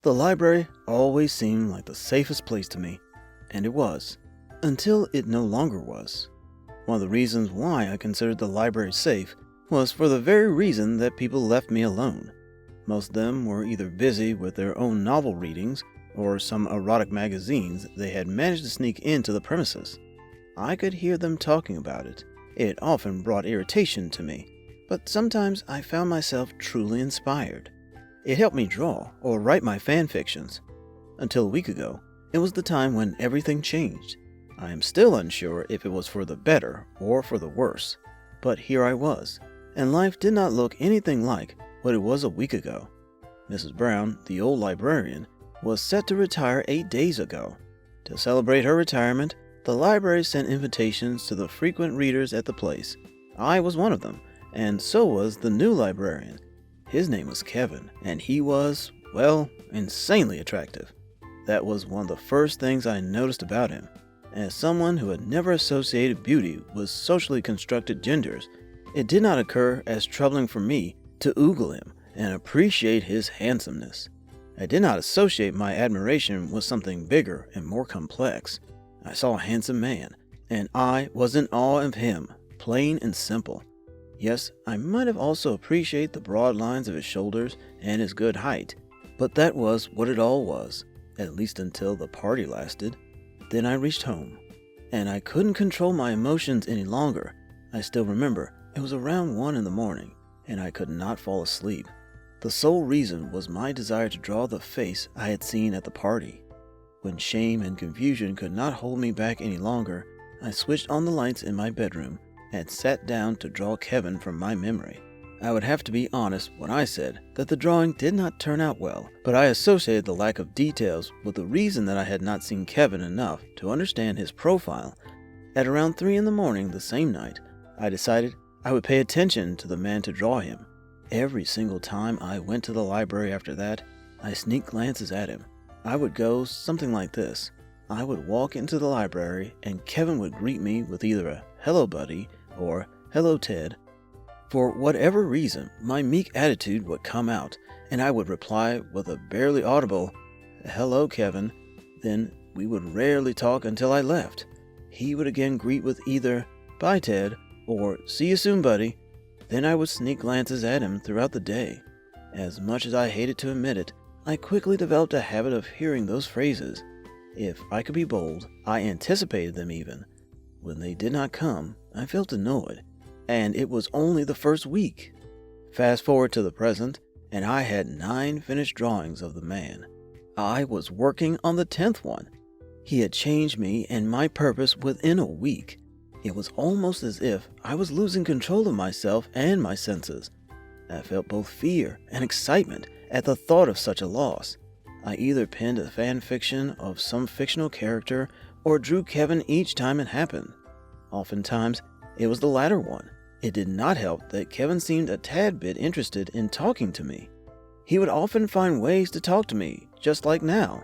The library always seemed like the safest place to me, and it was, until it no longer was. One of the reasons why I considered the library safe was for the very reason that people left me alone. Most of them were either busy with their own novel readings or some erotic magazines they had managed to sneak into the premises. I could hear them talking about it. It often brought irritation to me, but sometimes I found myself truly inspired. It helped me draw or write my fan fictions. Until a week ago, it was the time when everything changed. I am still unsure if it was for the better or for the worse, but here I was, and life did not look anything like what it was a week ago. Mrs. Brown, the old librarian, was set to retire 8 days ago. To celebrate her retirement, the library sent invitations to the frequent readers at the place. I was one of them, and so was the new librarian. His name was Kevin, and he was, well, insanely attractive. That was one of the first things I noticed about him. As someone who had never associated beauty with socially constructed genders, it did not occur as troubling for me to oogle him and appreciate his handsomeness. I did not associate my admiration with something bigger and more complex. I saw a handsome man, and I was in awe of him, plain and simple. Yes, I might have also appreciated the broad lines of his shoulders and his good height, but that was what it all was, at least until the party lasted. Then I reached home, and I couldn't control my emotions any longer. I still remember it was around 1 in the morning, and I could not fall asleep. The sole reason was my desire to draw the face I had seen at the party. When shame and confusion could not hold me back any longer, I switched on the lights in my bedroom and sat down to draw Kevin from my memory. I would have to be honest when I said that the drawing did not turn out well, but I associated the lack of details with the reason that I had not seen Kevin enough to understand his profile. At around 3 in the morning the same night, I decided I would pay attention to the man to draw him. Every single time I went to the library after that, I sneaked glances at him. I would go something like this. I would walk into the library and Kevin would greet me with either a "Hello, buddy," or "Hello, Ted." For whatever reason, my meek attitude would come out, and I would reply with a barely audible, "Hello, Kevin." Then we would rarely talk until I left. He would again greet with either "Bye, Ted," or "See you soon, buddy." Then I would sneak glances at him throughout the day. As much as I hated to admit it, I quickly developed a habit of hearing those phrases. If I could be bold, I anticipated them even. When they did not come, I felt annoyed, and it was only the first week. Fast forward to the present, and I had 9 finished drawings of the man. I was working on the 10th one. He had changed me and my purpose within a week. It was almost as if I was losing control of myself and my senses. I felt both fear and excitement at the thought of such a loss. I either penned a fan fiction of some fictional character or drew Kevin each time it happened. Oftentimes, it was the latter one. It did not help that Kevin seemed a tad bit interested in talking to me. He would often find ways to talk to me, just like now.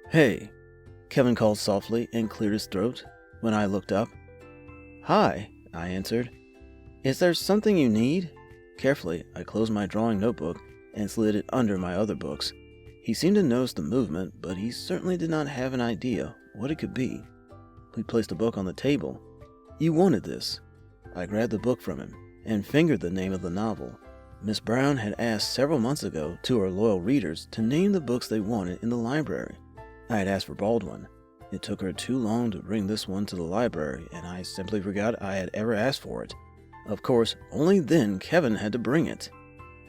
"Hey," Kevin called softly and cleared his throat when I looked up. "Hi," I answered. "Is there something you need?" Carefully, I closed my drawing notebook and slid it under my other books. He seemed to notice the movement, but he certainly did not have an idea what it could be. We placed a book on the table. "You wanted this." I grabbed the book from him and fingered the name of the novel. Miss Brown had asked several months ago to her loyal readers to name the books they wanted in the library. I had asked for Baldwin. It took her too long to bring this one to the library, and I simply forgot I had ever asked for it. Of course, only then Kevin had to bring it.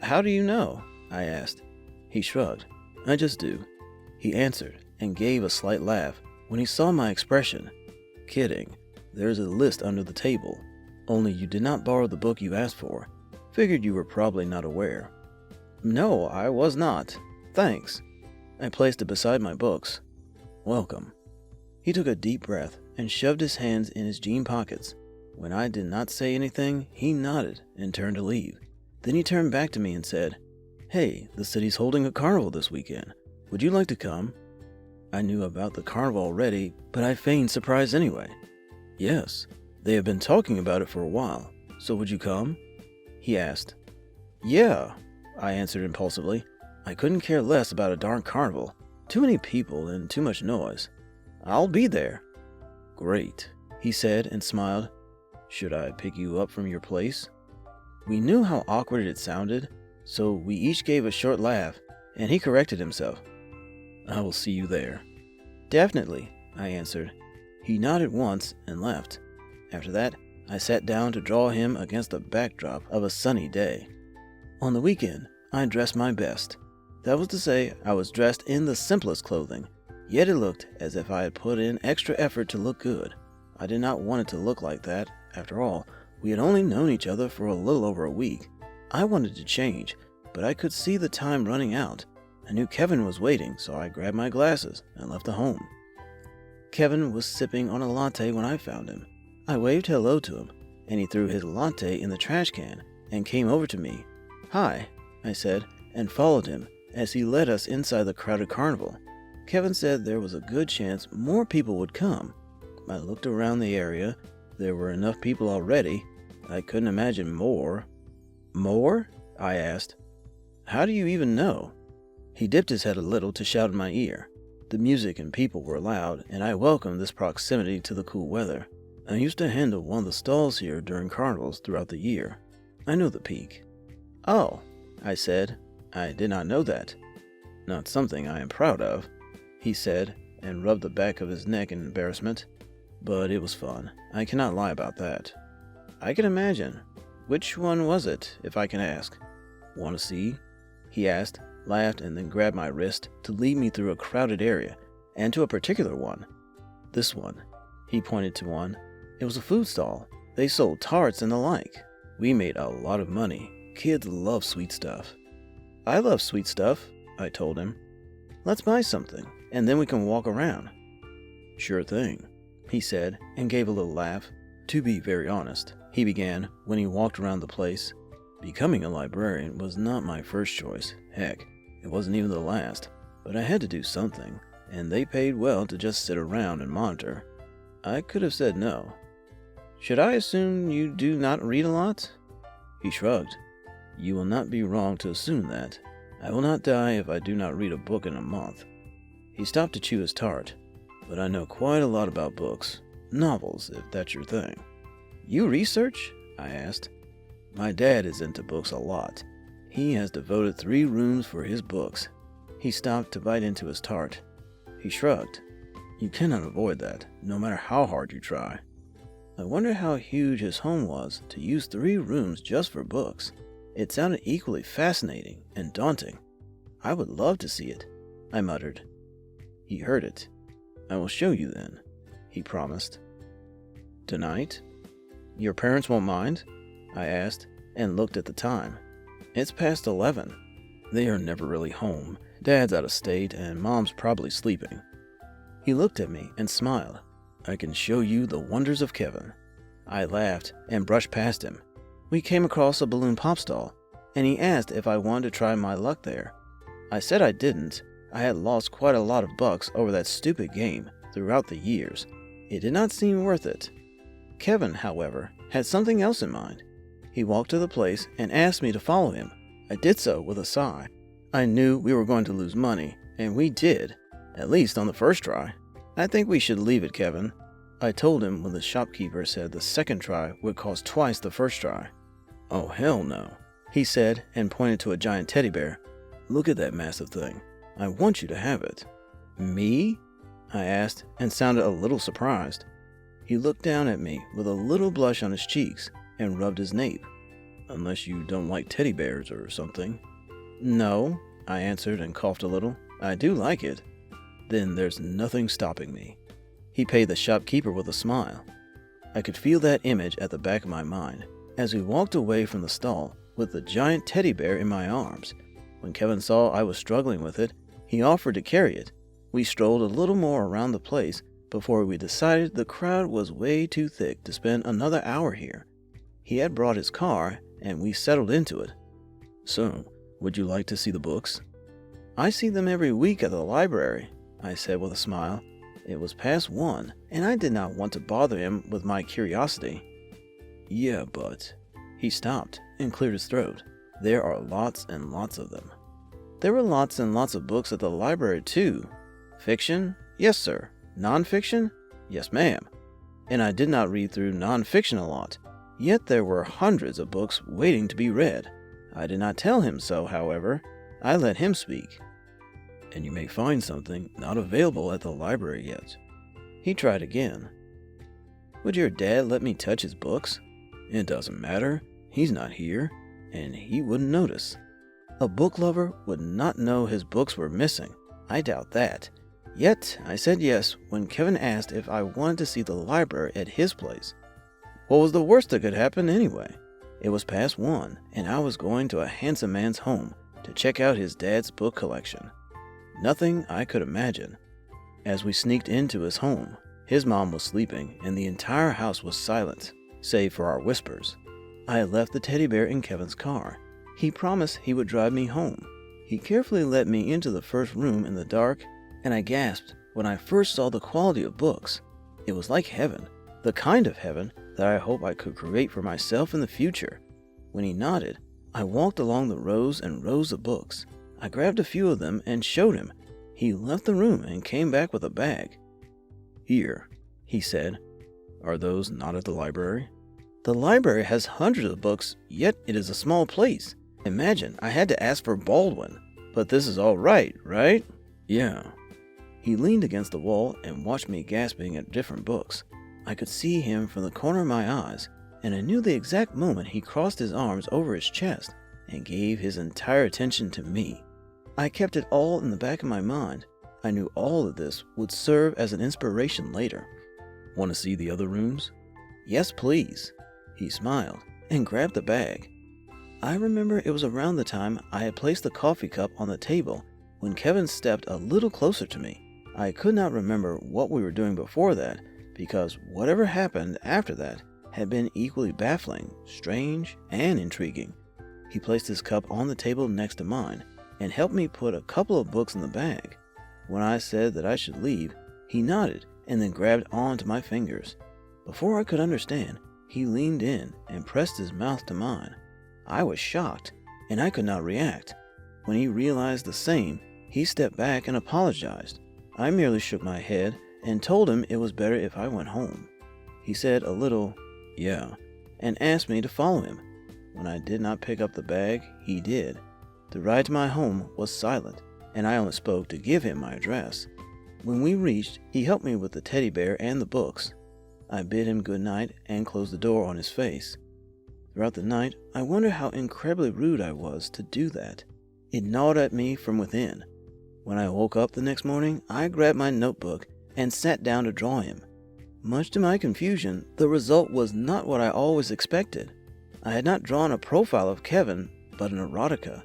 "How do you know?" I asked. He shrugged. "I just do," he answered, and gave a slight laugh when he saw my expression. "Kidding. There's a list under the table. Only you did not borrow the book you asked for. Figured you were probably not aware." "No, I was not. Thanks." I placed it beside my books. "Welcome." He took a deep breath and shoved his hands in his jean pockets. When I did not say anything, he nodded and turned to leave. Then he turned back to me and said, "Hey, the city's holding a carnival this weekend. Would you like to come?" I knew about the carnival already, but I feigned surprise anyway. "Yes, they have been talking about it for a while, so would you come?" he asked. "Yeah," I answered impulsively. I couldn't care less about a darn carnival. Too many people and too much noise. I'll be there. Great, he said and smiled. Should I pick you up from your place? We knew how awkward it sounded, so we each gave a short laugh, and he corrected himself. I will see you there. Definitely, I answered. He nodded once and left. After that, I sat down to draw him against the backdrop of a sunny day. On the weekend, I dressed my best. That was to say, I was dressed in the simplest clothing, yet it looked as if I had put in extra effort to look good. I did not want it to look like that. After all, we had only known each other for a little over a week. I wanted to change, but I could see the time running out. I knew Kevin was waiting, so I grabbed my glasses and left the home. Kevin was sipping on a latte when I found him. I waved hello to him, and he threw his latte in the trash can and came over to me. Hi, I said, and followed him as he led us inside the crowded carnival. Kevin said there was a good chance more people would come. I looked around the area. There were enough people already. I couldn't imagine more. More? I asked. How do you even know? He dipped his head a little to shout in my ear. The music and people were loud, and I welcomed this proximity to the cool weather. I used to handle one of the stalls here during carnivals throughout the year. I know the peak. Oh, I said. I did not know that. Not something I am proud of, he said, and rubbed the back of his neck in embarrassment. But it was fun. I cannot lie about that. I can imagine. Which one was it, if I can ask? Want to see? He asked, laughed, and then grabbed my wrist to lead me through a crowded area, and to a particular one. This one. He pointed to one. It was a food stall. They sold tarts and the like. We made a lot of money. Kids love sweet stuff. I love sweet stuff, I told him. Let's buy something, and then we can walk around. Sure thing, he said, and gave a little laugh. To be very honest, he began when he walked around the place. Becoming a librarian was not my first choice. Heck, it wasn't even the last. But I had to do something, and they paid well to just sit around and monitor. I could have said no. Should I assume you do not read a lot? He shrugged. You will not be wrong to assume that. I will not die if I do not read a book in a month. He stopped to chew his tart. But I know quite a lot about books. Novels, if that's your thing. You research? I asked. My dad is into books a lot. He has devoted 3 rooms for his books. He stopped to bite into his tart. He shrugged. You cannot avoid that, no matter how hard you try. I wonder how huge his home was to use 3 rooms just for books. It sounded equally fascinating and daunting. I would love to see it, I muttered. He heard it. I will show you then, he promised. Tonight? Your parents won't mind? I asked, and looked at the time. It's past 11. They are never really home. Dad's out of state, and Mom's probably sleeping. He looked at me and smiled. I can show you the wonders of Kevin. I laughed and brushed past him. We came across a balloon pop stall, and he asked if I wanted to try my luck there. I said I didn't. I had lost quite a lot of bucks over that stupid game throughout the years. It did not seem worth it. Kevin, however, had something else in mind. He walked to the place and asked me to follow him. I did so with a sigh. I knew we were going to lose money, and we did, at least on the first try. I think we should leave it, Kevin, I told him when the shopkeeper said the second try would cost twice the first try. Oh, hell no, he said and pointed to a giant teddy bear. Look at that massive thing. I want you to have it. Me? I asked and sounded a little surprised. He looked down at me with a little blush on his cheeks and rubbed his nape. Unless you don't like teddy bears or something. No, I answered and coughed a little. I do like it. Then there's nothing stopping me. He paid the shopkeeper with a smile. I could feel that image at the back of my mind as we walked away from the stall with the giant teddy bear in my arms. When Kevin saw I was struggling with it, he offered to carry it. We strolled a little more around the place before we decided the crowd was way too thick to spend another hour here. He had brought his car, and we settled into it. So, would you like to see the books? I see them every week at the library, I said with a smile. It was past 1, and I did not want to bother him with my curiosity. Yeah, but... He stopped and cleared his throat. There are lots and lots of them. There were lots and lots of books at the library too. Fiction? Yes, sir. Non-fiction? Yes, ma'am. And I did not read through non-fiction a lot. Yet there were hundreds of books waiting to be read. I did not tell him so, however. I let him speak. And you may find something not available at the library yet. He tried again. Would your dad let me touch his books? It doesn't matter. He's not here, and he wouldn't notice. A book lover would not know his books were missing. I doubt that. Yet, I said yes when Kevin asked if I wanted to see the library at his place. What was the worst that could happen anyway? It was past 1, and I was going to a handsome man's home to check out his dad's book collection. Nothing I could imagine. As we sneaked into his home, his mom was sleeping, and the entire house was silent, save for our whispers. I had left the teddy bear in Kevin's car. He promised he would drive me home. He carefully led me into the first room in the dark, and I gasped when I first saw the quality of books. It was like heaven, the kind of heaven that I hope I could create for myself in the future. When he nodded, I walked along the rows and rows of books. I grabbed a few of them and showed him. He left the room and came back with a bag. Here, he said. Are those not at the library? The library has hundreds of books, yet it is a small place. Imagine, I had to ask for Baldwin. But this is all right? Yeah. He leaned against the wall and watched me gasping at different books. I could see him from the corner of my eyes, and I knew the exact moment he crossed his arms over his chest and gave his entire attention to me. I kept it all in the back of my mind. I knew all of this would serve as an inspiration later. Want to see the other rooms? Yes, please. He smiled and grabbed the bag. I remember it was around the time I had placed the coffee cup on the table when Kevin stepped a little closer to me. I could not remember what we were doing before that, because whatever happened after that had been equally baffling, strange, and intriguing. He placed his cup on the table next to mine and helped me put a couple of books in the bag. When I said that I should leave, he nodded and then grabbed onto my fingers. Before I could understand, he leaned in and pressed his mouth to mine. I was shocked, and I could not react. When he realized the same, he stepped back and apologized. I merely shook my head and told him it was better if I went home. He said a little, yeah, and asked me to follow him. When I did not pick up the bag, he did. The ride to my home was silent, and I only spoke to give him my address. When we reached, he helped me with the teddy bear and the books. I bid him good night and closed the door on his face. Throughout the night, I wondered how incredibly rude I was to do that. It gnawed at me from within. When I woke up the next morning, I grabbed my notebook and sat down to draw him. Much to my confusion, the result was not what I always expected. I had not drawn a profile of Kevin, but an erotica.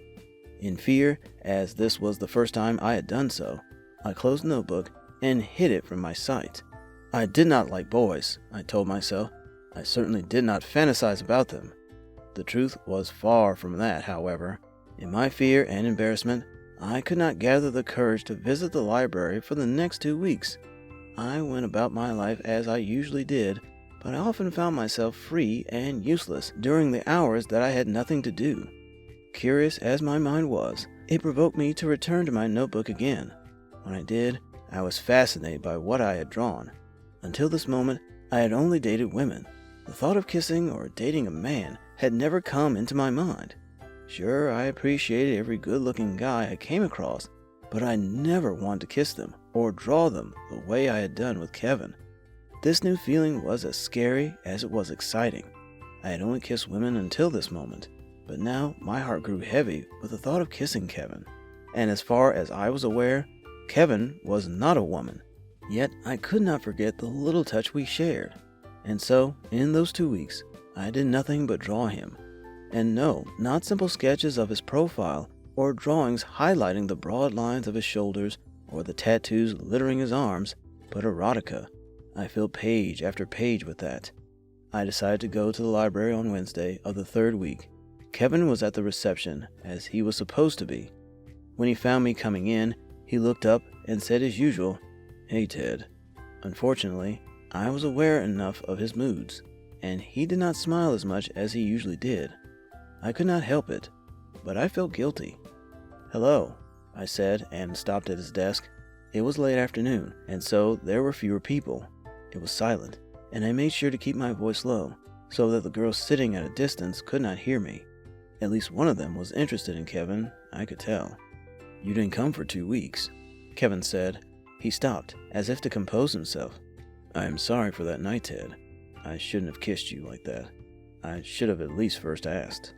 In fear, as this was the first time I had done so, I closed the notebook and hid it from my sight. I did not like boys, I told myself. I certainly did not fantasize about them. The truth was far from that, however. In my fear and embarrassment, I could not gather the courage to visit the library for the next 2 weeks. I went about my life as I usually did, but I often found myself free and useless during the hours that I had nothing to do. Curious as my mind was, it provoked me to return to my notebook again. When I did, I was fascinated by what I had drawn. Until this moment, I had only dated women. The thought of kissing or dating a man had never come into my mind. Sure, I appreciated every good-looking guy I came across, but I never wanted to kiss them or draw them the way I had done with Kevin. This new feeling was as scary as it was exciting. I had only kissed women until this moment, but now my heart grew heavy with the thought of kissing Kevin. And as far as I was aware, Kevin was not a woman. Yet I could not forget the little touch we shared. And so, in those 2 weeks, I did nothing but draw him. And no, not simple sketches of his profile or drawings highlighting the broad lines of his shoulders or the tattoos littering his arms, but erotica. I filled page after page with that. I decided to go to the library on Wednesday of the 3rd week. Kevin was at the reception, as he was supposed to be. When he found me coming in, he looked up and said as usual, "Hey, Ted." Unfortunately, I was aware enough of his moods, and he did not smile as much as he usually did. I could not help it, but I felt guilty. "Hello," I said, and stopped at his desk. It was late afternoon, and so there were fewer people. It was silent, and I made sure to keep my voice low, so that the girls sitting at a distance could not hear me. At least one of them was interested in Kevin, I could tell. "You didn't come for 2 weeks," Kevin said. He stopped, as if to compose himself. "I am sorry for that night, Ted. I shouldn't have kissed you like that. I should have at least first asked."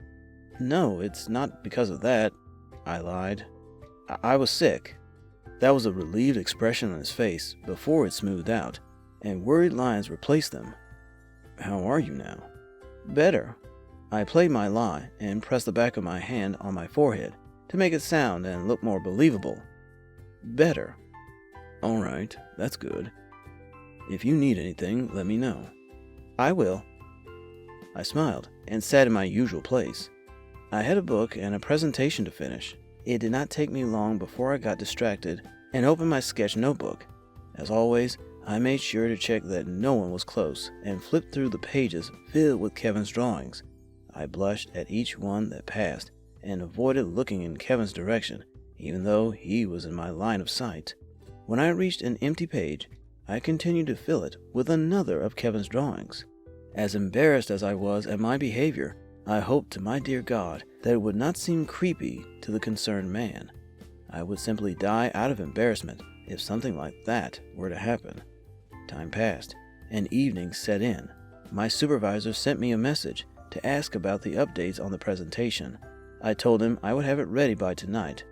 "No, it's not because of that," I lied. I was sick." That was a relieved expression on his face before it smoothed out, and worried lines replaced them. "How are you now?" "Better." I played my lie and pressed the back of my hand on my forehead to make it sound and look more believable. "Better." "All right, that's good. If you need anything, let me know." "I will." I smiled and sat in my usual place. I had a book and a presentation to finish. It did not take me long before I got distracted and opened my sketch notebook. As always, I made sure to check that no one was close and flipped through the pages filled with Kevin's drawings. I blushed at each one that passed and avoided looking in Kevin's direction, even though he was in my line of sight. When I reached an empty page, I continued to fill it with another of Kevin's drawings. As embarrassed as I was at my behavior, I hoped to my dear God that it would not seem creepy to the concerned man. I would simply die out of embarrassment if something like that were to happen. Time passed, and evening set in. My supervisor sent me a message to ask about the updates on the presentation. I told him I would have it ready by tonight.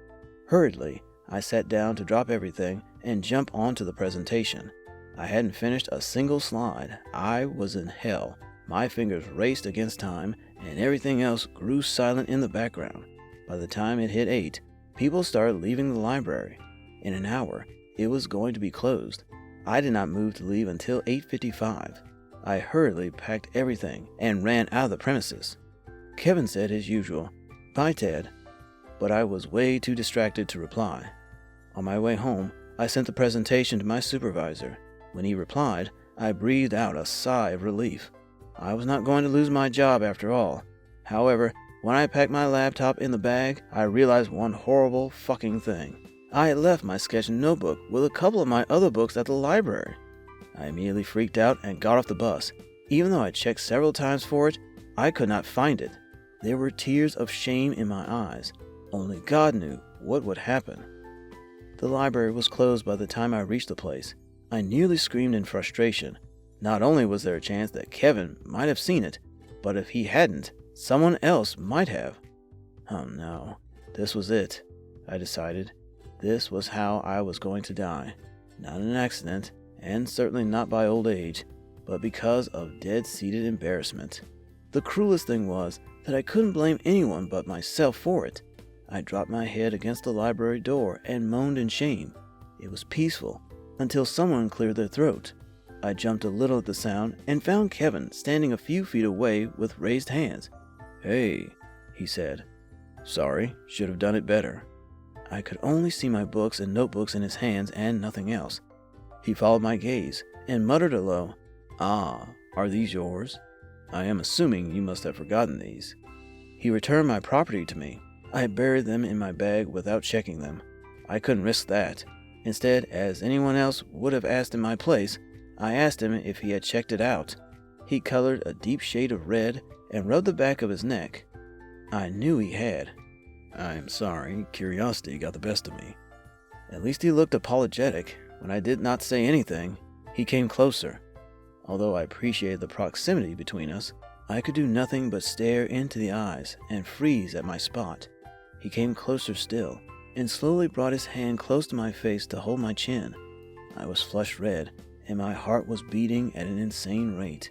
Hurriedly, I sat down to drop everything and jump onto the presentation. I hadn't finished a single slide. I was in hell. My fingers raced against time, and everything else grew silent in the background. By the time it hit 8, people started leaving the library. In an hour, it was going to be closed. I did not move to leave until 8:55. I hurriedly packed everything and ran out of the premises. Kevin said as usual, "Bye, Ted," but I was way too distracted to reply. On my way home, I sent the presentation to my supervisor. When he replied, I breathed out a sigh of relief. I was not going to lose my job after all. However, when I packed my laptop in the bag, I realized one horrible fucking thing. I had left my sketch notebook with a couple of my other books at the library. I immediately freaked out and got off the bus. Even though I checked several times for it, I could not find it. There were tears of shame in my eyes. Only God knew what would happen. The library was closed by the time I reached the place. I nearly screamed in frustration. Not only was there a chance that Kevin might have seen it, but if he hadn't, someone else might have. Oh no, this was it, I decided. This was how I was going to die. Not in an accident, and certainly not by old age, but because of dead-seated embarrassment. The cruelest thing was that I couldn't blame anyone but myself for it. I dropped my head against the library door and moaned in shame. It was peaceful until someone cleared their throat. I jumped a little at the sound and found Kevin standing a few feet away with raised hands. "Hey," he said. "Sorry, should have done it better." I could only see my books and notebooks in his hands and nothing else. He followed my gaze and muttered a low, "Ah, are these yours? I am assuming you must have forgotten these." He returned my property to me. I buried them in my bag without checking them. I couldn't risk that. Instead, as anyone else would have asked in my place, I asked him if he had checked it out. He colored a deep shade of red and rubbed the back of his neck. I knew he had. I'm sorry, curiosity got the best of me. At least he looked apologetic. When I did not say anything, he came closer. Although I appreciated the proximity between us, I could do nothing but stare into the eyes and freeze at my spot. He came closer still, and slowly brought his hand close to my face to hold my chin. I was flushed red, and my heart was beating at an insane rate.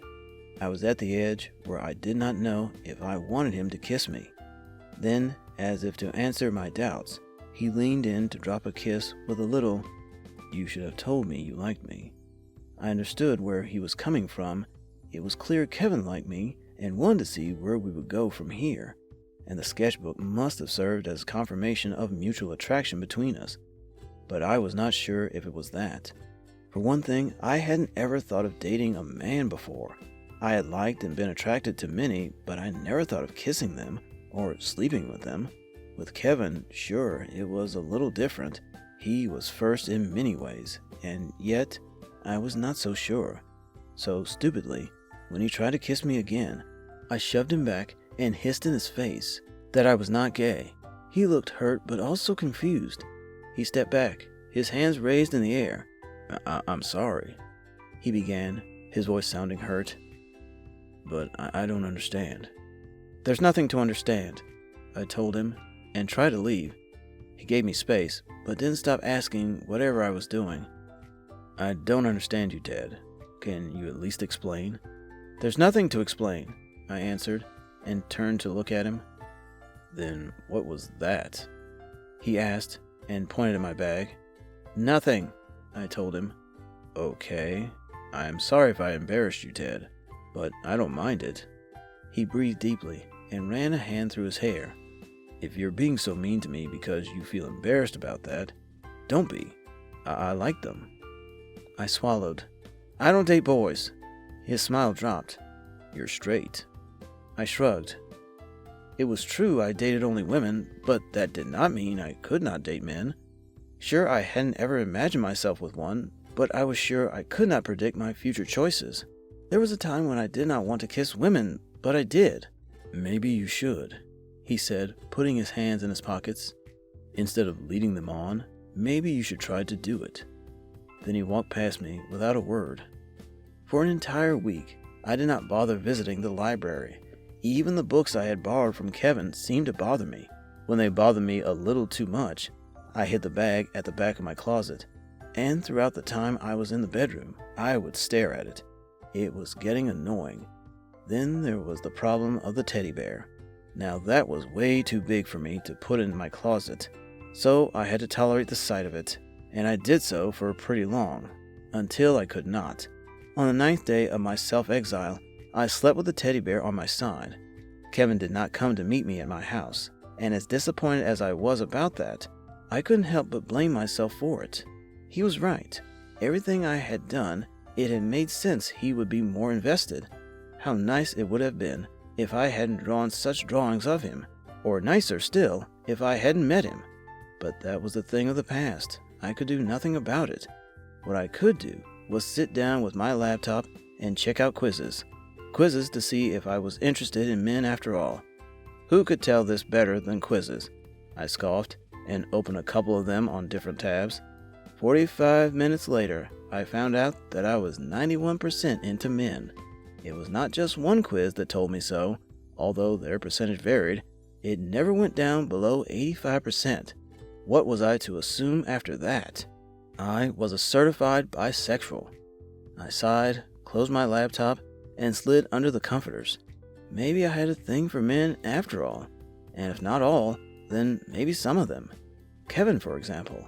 I was at the edge where I did not know if I wanted him to kiss me. Then, as if to answer my doubts, he leaned in to drop a kiss with a little, "You should have told me you liked me." I understood where he was coming from. It was clear Kevin liked me and wanted to see where we would go from here, and the sketchbook must have served as confirmation of mutual attraction between us. But I was not sure if it was that. For one thing, I hadn't ever thought of dating a man before. I had liked and been attracted to many, but I never thought of kissing them or sleeping with them. With Kevin, sure, it was a little different. He was first in many ways, and yet I was not so sure. So stupidly, when he tried to kiss me again, I shoved him back and hissed in his face that I was not gay. He looked hurt but also confused. He stepped back, his hands raised in the air. I'm sorry, he began, his voice sounding hurt. But I don't understand. There's nothing to understand, I told him, and tried to leave. He gave me space, but didn't stop asking whatever I was doing. I don't understand you, Ted. Can you at least explain? There's nothing to explain, I answered, and turned to look at him. Then what was that? He asked, and pointed at my bag. Nothing, I told him. Okay, I'm sorry if I embarrassed you, Ted, but I don't mind it. He breathed deeply and ran a hand through his hair. If you're being so mean to me because you feel embarrassed about that, don't be. I like them. I swallowed. I don't date boys. His smile dropped. You're straight. I shrugged. It was true I dated only women, but that did not mean I could not date men. Sure, I hadn't ever imagined myself with one, but I was sure I could not predict my future choices. There was a time when I did not want to kiss women, but I did. Maybe you should, he said, putting his hands in his pockets. Instead of leading them on, maybe you should try to do it. Then he walked past me without a word. For an entire week, I did not bother visiting the library. Even the books I had borrowed from Kevin seemed to bother me. When they bothered me a little too much, I hid the bag at the back of my closet, and throughout the time I was in the bedroom, I would stare at it. It was getting annoying. Then there was the problem of the teddy bear. Now that was way too big for me to put in my closet, so I had to tolerate the sight of it, and I did so for pretty long, until I could not. On the 9th day of my self-exile, I slept with the teddy bear on my side. Kevin did not come to meet me at my house, and as disappointed as I was about that, I couldn't help but blame myself for it. He was right. Everything I had done, it had made sense he would be more invested. How nice it would have been if I hadn't drawn such drawings of him, or nicer still, if I hadn't met him. But that was a thing of the past. I could do nothing about it. What I could do was sit down with my laptop and check out quizzes. Quizzes to see if I was interested in men after all. Who could tell this better than quizzes? I scoffed and opened a couple of them on different tabs. 45 minutes later, I found out that I was 91% into men. It was not just one quiz that told me so, although their percentage varied. It never went down below 85%. What was I to assume after that? I was a certified bisexual. I sighed, closed my laptop, and slid under the comforters. Maybe I had a thing for men after all, and if not all, then maybe some of them. Kevin, for example.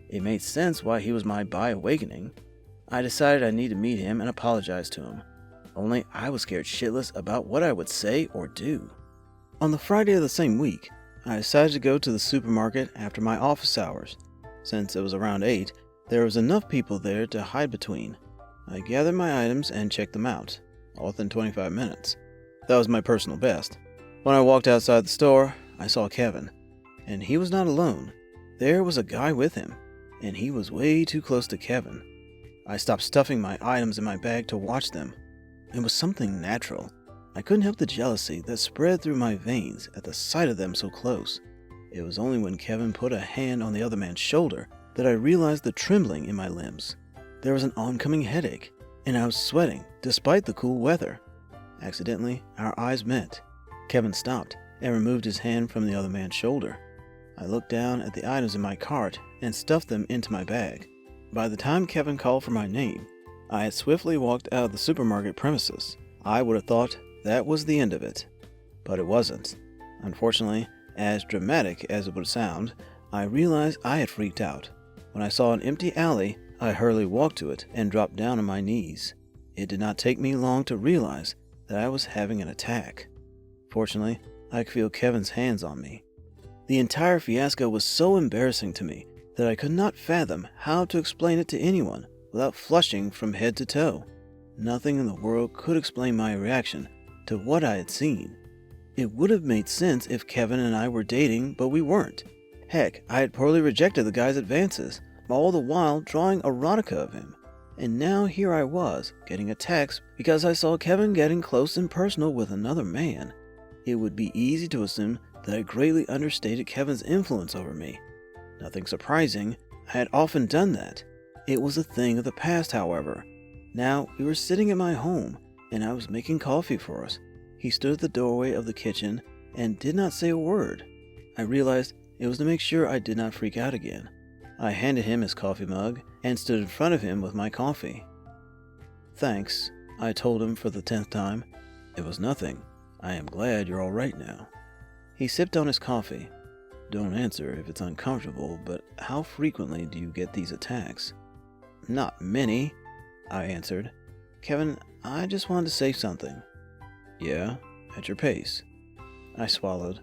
It made sense why he was my bi-awakening. I decided I needed to meet him and apologize to him. Only I was scared shitless about what I would say or do. On the Friday of the same week, I decided to go to the supermarket after my office hours. Since it was around 8, there was enough people there to hide between. I gathered my items and checked them out, all within 25 minutes. That was my personal best. When I walked outside the store, I saw Kevin, and he was not alone. There was a guy with him, and he was way too close to Kevin. I stopped stuffing my items in my bag to watch them. It was something natural. I couldn't help the jealousy that spread through my veins at the sight of them so close. It was only when Kevin put a hand on the other man's shoulder that I realized the trembling in my limbs. There was an oncoming headache, and I was sweating despite the cool weather. Accidentally, our eyes met. Kevin stopped and removed his hand from the other man's shoulder. I looked down at the items in my cart and stuffed them into my bag. By the time Kevin called for my name, I had swiftly walked out of the supermarket premises. I would have thought that was the end of it, but it wasn't. Unfortunately, as dramatic as it would sound, I realized I had freaked out. When I saw an empty alley, I hurriedly walked to it and dropped down on my knees. It did not take me long to realize that I was having an attack. Fortunately, I could feel Kevin's hands on me. The entire fiasco was so embarrassing to me that I could not fathom how to explain it to anyone without flushing from head to toe. Nothing in the world could explain my reaction to what I had seen. It would have made sense if Kevin and I were dating, but we weren't. Heck, I had poorly rejected the guy's advances, all the while drawing erotica of him. And now here I was, getting a text because I saw Kevin getting close and personal with another man. It would be easy to assume that I greatly understated Kevin's influence over me. Nothing surprising, I had often done that. It was a thing of the past, however. Now we were sitting at my home, and I was making coffee for us. He stood at the doorway of the kitchen and did not say a word. I realized it was to make sure I did not freak out again. I handed him his coffee mug and stood in front of him with my coffee. "Thanks," I told him for the 10th time. "It was nothing. I am glad you're all right now." He sipped on his coffee. "Don't answer if it's uncomfortable, but how frequently do you get these attacks?" "Not many," I answered. "Kevin, I just wanted to say something." "Yeah? At your pace." I swallowed.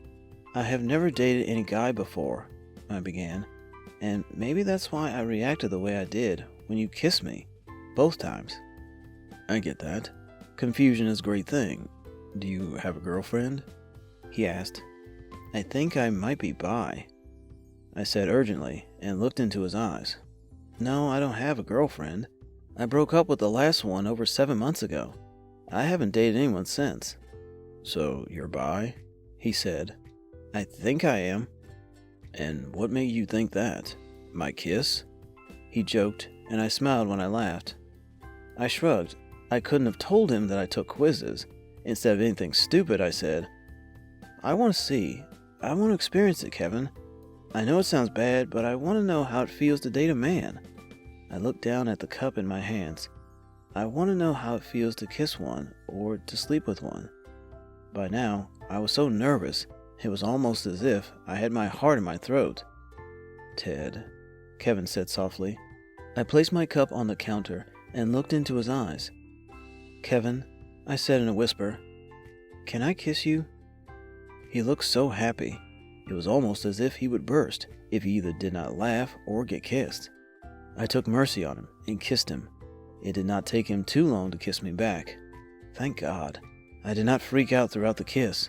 "I have never dated any guy before," I began. "And maybe that's why I reacted the way I did when you kissed me. Both times." "I get that. Confusion is a great thing. Do you have a girlfriend?" he asked. "I think I might be bi," I said urgently and looked into his eyes. "No, I don't have a girlfriend. I broke up with the last one over 7 months ago. I haven't dated anyone since." "So you're bi?" he said. "I think I am." "And what made you think that? My kiss?" He joked, and I smiled when I laughed. I shrugged. I couldn't have told him that I took quizzes. Instead of anything stupid, I said, "I want to see. I want to experience it, Kevin. I know it sounds bad, but I want to know how it feels to date a man." I looked down at the cup in my hands. I want to know how it feels to kiss one or to sleep with one. By now, I was so nervous, it was almost as if I had my heart in my throat. "Ted," Kevin said softly. I placed my cup on the counter and looked into his eyes. "Kevin," I said in a whisper, "can I kiss you?" He looked so happy. It was almost as if he would burst if he either did not laugh or get kissed. I took mercy on him and kissed him. It did not take him too long to kiss me back. Thank God. I did not freak out throughout the kiss.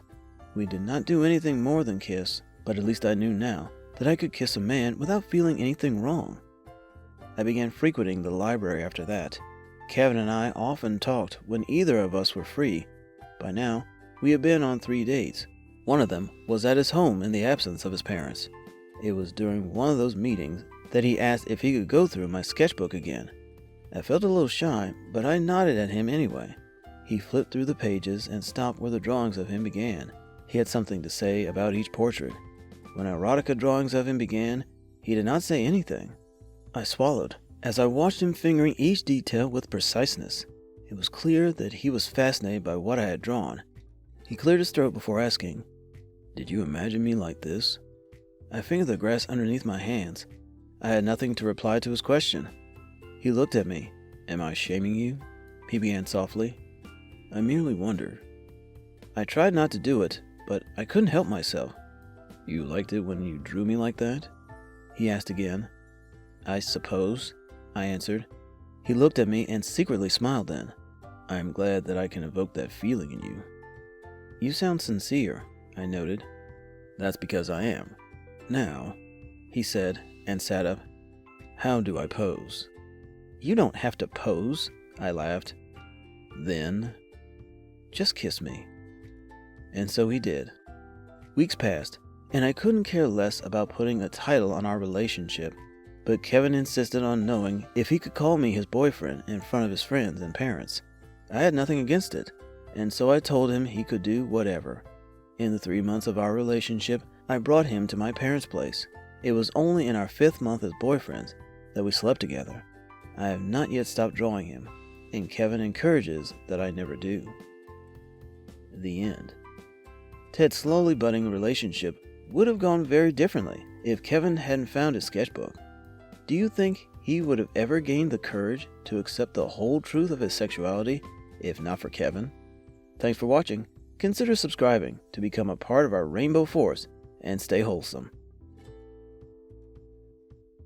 We did not do anything more than kiss, but at least I knew now that I could kiss a man without feeling anything wrong. I began frequenting the library after that. Kevin and I often talked when either of us were free. By now, we had been on 3 dates. One of them was at his home in the absence of his parents. It was during one of those meetings that he asked if he could go through my sketchbook again. I felt a little shy, but I nodded at him anyway. He flipped through the pages and stopped where the drawings of him began. He had something to say about each portrait. When erotica drawings of him began, he did not say anything. I swallowed as I watched him fingering each detail with preciseness. It was clear that he was fascinated by what I had drawn. He cleared his throat before asking, "Did you imagine me like this?" I fingered the grass underneath my hands. I had nothing to reply to his question. He looked at me. "Am I shaming you?" he began softly. "I merely wondered." I tried not to do it, but I couldn't help myself. "You liked it when you drew me like that?" he asked again. "I suppose," I answered. He looked at me and secretly smiled then. "I am glad that I can evoke that feeling in you." "You sound sincere," I noted. "That's because I am. Now," he said, and sat up. "How do I pose?" "You don't have to pose," I laughed. "Then?" "Just kiss me." And so he did. Weeks passed, and I couldn't care less about putting a title on our relationship, but Kevin insisted on knowing if he could call me his boyfriend in front of his friends and parents. I had nothing against it, and so I told him he could do whatever. In the 3 months of our relationship, I brought him to my parents' place. It was only in our 5th month as boyfriends that we slept together. I have not yet stopped drawing him, and Kevin encourages that I never do. The end. Ted's slowly budding relationship would have gone very differently if Kevin hadn't found his sketchbook. Do you think he would have ever gained the courage to accept the whole truth of his sexuality if not for Kevin? Thanks for watching. Consider subscribing to become a part of our rainbow force and stay wholesome.